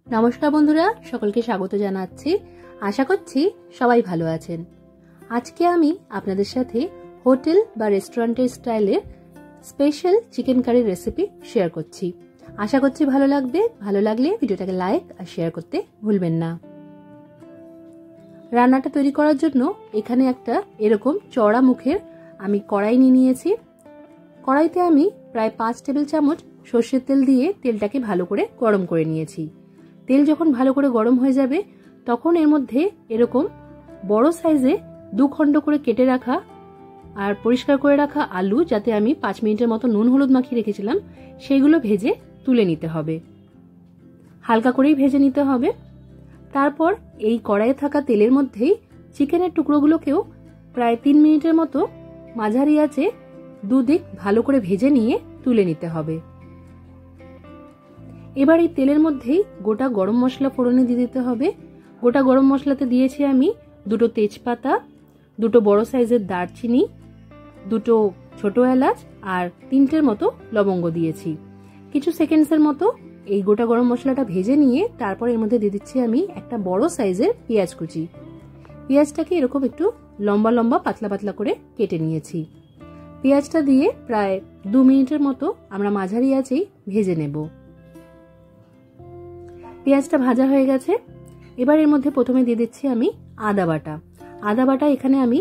নমস্কার বন্ধুরা, সকলকে স্বাগত জানাচ্ছি। আশা করছি সবাই ভালো আছেন। আজকে আমি আপনাদের সাথে হোটেল বা রেস্টুরেন্টের স্টাইলের স্পেশাল চিকেন কারির রেসিপি শেয়ার করছি। আশা করছি ভালো লাগবে। ভালো লাগলে ভিডিওটাকে লাইক আর শেয়ার করতে ভুলবেন না। রান্নাটা তৈরি করার জন্য এখানে একটা এরকম চওড়া মুখের আমি কড়াই নিয়ে নিয়েছি। কড়াইতে আমি প্রায় 5 টেবিল চামচ সর্ষের তেল দিয়ে তেলটাকে ভালো করে গরম করে নিয়েছি। তেল যখন ভালো করে গরম হয়ে যাবে তখন এর মধ্যে এরকম বড় সাইজে 2 খণ্ড করে কেটে রাখা আর পরিষ্কার করে রাখা আলু, যাতে আমি 5 মিনিটের মতো নুন হলুদ মাখিয়ে রেখেছিলাম, সেইগুলো ভেজে তুলে নিতে হবে। হালকা করেই ভেজে নিতে হবে। তারপর এই কড়াইয়ে থাকা তেলের মধ্যেই চিকেনের টুকরোগুলোকেও প্রায় 3 মিনিটের মতো মাঝারি আঁচে দুদিক ভালো করে ভেজে নিয়ে তুলে নিতে হবে। এবার এই তেলের মধ্যেই গোটা গরম মশলা ফোড়নে দিয়ে দিতে হবে। গোটা গরম মশলাতে দিয়েছি আমি 2টো তেজপাতা, 2টো বড় সাইজের দারচিনি, 2টো ছোট এলাচ আর 3টের মতো লবঙ্গ দিয়েছি। কিছু সেকেন্ডসের মতো এই গোটা গরম মশলাটা ভেজে নিয়ে তারপর এর মধ্যে দিয়ে দিচ্ছি আমি একটা বড় সাইজের পেঁয়াজ কুচি। পেঁয়াজটাকে এরকম একটু লম্বা লম্বা পাতলা পাতলা করে কেটে নিয়েছি। পেঁয়াজটা দিয়ে প্রায় 2 মিনিটের মতো আমরা মাঝারি আঁচেই ভেজে নেব। পেঁয়াজটা ভাজা হয়ে গেছে। এবার এর মধ্যে প্রথমে দিয়ে দিচ্ছি আমি আদা বাটা। আদা বাটা এখানে আমি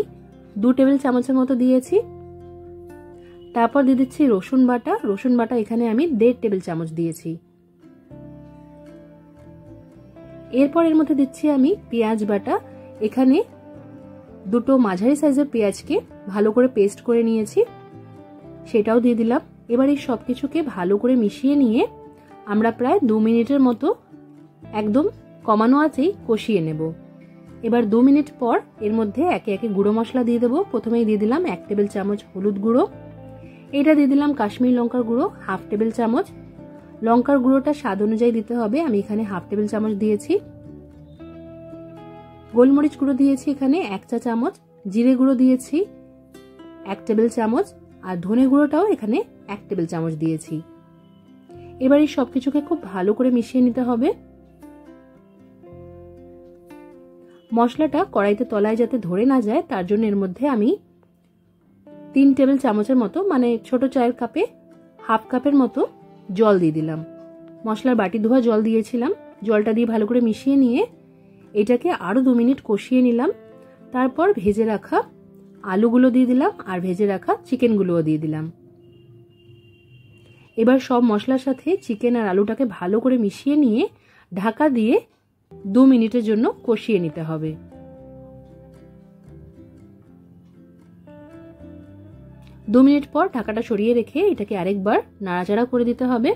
2 টেবিল চামচের মতো দিয়েছি। তারপর দিয়ে দিচ্ছি রসুন বাটা। রসুন বাটা এখানে আমি 1.5 টেবিল চামচ দিয়েছি। এরপর এর মধ্যে দিচ্ছি আমি পেঁয়াজ বাটা। এখানে 2টো মাঝারি সাইজের পেঁয়াজকে ভালো করে পেস্ট করে নিয়েছি, সেটাও দিয়ে দিলাম। এবার এই সবকিছুকে ভালো করে মিশিয়ে নিয়ে আমরা প্রায় 2 মিনিটের মতো একদম কমানো আঁচেই কষিয়ে নেব। এবার 2 মিনিট পর এর মধ্যে একে একে গুঁড়ো মশলা দিয়ে দেবো। প্রথমেই দিয়ে দিলাম 1 টেবিল চামচ হলুদ গুঁড়ো। এটা দিয়ে দিলাম কাশ্মীরি লঙ্কার গুঁড়ো 1/2 টেবিল চামচ। লঙ্কার গুঁড়োটা স্বাদ অনুযায়ী দিতে হবে, আমি এখানে 1/2 টেবিল চামচ দিয়েছি। গোলমরিচ গুঁড়ো দিয়েছি এখানে 1 চা চামচ। জিরে গুঁড়ো দিয়েছি 1 টেবিল চামচ আর ধনে গুঁড়োটাও এখানে 1 টেবিল চামচ দিয়েছি। এবার এই সবকিছুকে খুব ভালো করে মিশিয়ে নিতে হবে। মশলাটা কড়াইতে তলায় যাতে ধরে না যায় তার জন্য এর মধ্যে আমি 3 টেবিল চামচের মতো, মানে ছোট চায়ের কাপে 1/2 কাপের মতো জল দিয়ে দিলাম। মশলার বাটি ধোয়া জল দিয়েছিলাম। জলটা দিয়ে ভালো করে মিশিয়ে নিয়ে এটাকে আরো 2 মিনিট কষিয়ে নিলাম। তারপর ভেজে রাখা আলুগুলো দিয়ে দিলাম আর ভেজে রাখা চিকেনগুলোও দিয়ে দিলাম। এবার সব মশলার সাথে চিকেন আর আলুটাকে ভালো করে মিশিয়ে নিয়ে ঢাকা দিয়ে 2 মিনিটের জন্য কষিয়ে নিতে হবে। 2 মিনিট পর ঢাকাটা সরিয়ে রেখে এটাকে আরেকবার নাড়াচাড়া করে দিতে হবে।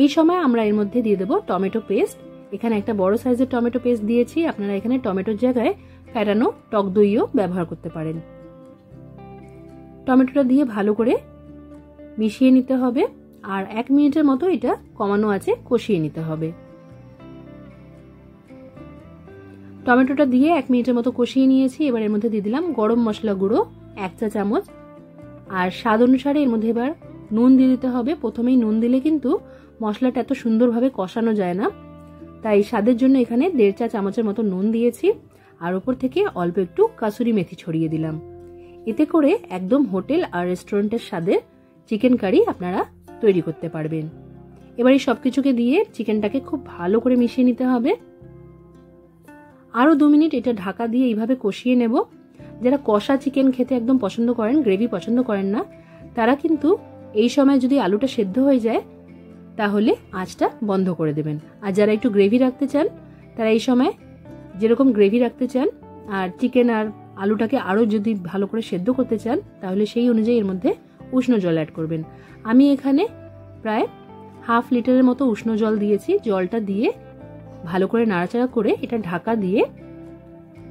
এই সময় আমরা এর মধ্যে দিয়ে দেব টমেটো পেস্ট। এখানে একটা বড় সাইজের টমেটো পেস্ট দিয়েছি। আপনারা এখানে টমেটোর জায়গায় ফেটানো টক দইও ব্যবহার করতে পারেন। টমেটোটা দিয়ে ভালো করে মিশিয়ে নিতে হবে আর 1 মিনিটের মতো এটা কমানো আছে কষিয়ে নিতে হবে। টমেটোটা দিয়ে 1 মিনিটের মতো কষিয়ে নিয়েছি। এবার এর মধ্যে দিয়ে দিলাম গরম মশলা গুঁড়ো 1 চা চামচ আর স্বাদ অনুসারে এর মধ্যে এবার নুন দিয়ে দিতে হবে। প্রথমেই নুন দিলে কিন্তু মশলাটা এত সুন্দরভাবে কষানো যায় না, তাই স্বাদের জন্য এখানে 1.5 চা চামচের মতো নুন দিয়েছি আর উপর থেকে অল্প একটু কাসুরি মেথি ছড়িয়ে দিলাম। এতে করে একদম হোটেল আর রেস্টুরেন্টের স্বাদের চিকেন কারি আপনারা তৈরি করতে পারবেন। এবার এই সবকিছুকে দিয়ে চিকেনটাকে খুব ভালো করে মিশিয়ে নিতে হবে। আরো 2 মিনিট এটা ঢাকা দিয়ে এইভাবে কষিয়ে নেব। যারা কষা চিকেন খেতে একদম পছন্দ করেন, গ্রেভি পছন্দ করেন না, তারা কিন্তু এই সময় যদি আলুটা সেদ্ধ হয়ে যায় তাহলে আঁচটা বন্ধ করে দেবেন। আর যারা একটু গ্রেভি রাখতে চান তারা এই সময় যেরকম গ্রেভি রাখতে চান আর চিকেন আর আলুটাকে আরো যদি ভালো করে সেদ্ধ করতে চান তাহলে সেই অনুযায়ী এর মধ্যে উষ্ণ জল অ্যাড করবেন। আমি এখানে প্রায় 1/2 লিটারের মতো উষ্ণ জল দিয়েছি। জলটা দিয়ে ভালো করে নাড়াচাড়া করে এটা ঢাকা দিয়ে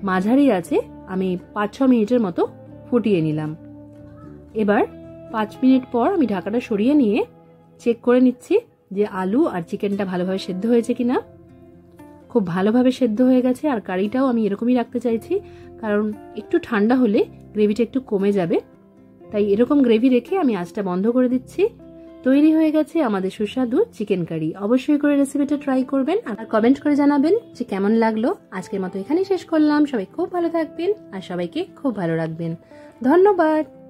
মাঝারি আছে আমি 5-6 মিনিটের মতো ফুটিয়ে নিলাম। এবার 5 মিনিট পর আমি ঢাকাটা সরিয়ে নিয়ে চেক করে নিচ্ছি যে আলু আর চিকেনটা ভালোভাবে সেদ্ধ হয়েছে কিনা। খুব ভালোভাবে সেদ্ধ হয়ে গেছে আর কারিটাও আমি এরকমই রাখতে চাইছি, কারণ একটু ঠান্ডা হলে গ্রেভিটা একটু কমে যাবে। তাই এরকম গ্রেভি রেখে আমি আঁচটা বন্ধ করে দিচ্ছি। তৈরি হয়ে গেছে আমাদের সুস্বাদু চিকেন কারি। অবশ্যই করে রেসিপিটা ট্রাই করবেন আর কমেন্ট করে জানাবেন যে কেমন লাগলো। আজকের মতো এখানেই শেষ করলাম। সবাই খুব ভালো থাকবেন আর সবাইকে খুব ভালো রাখবেন। ধন্যবাদ।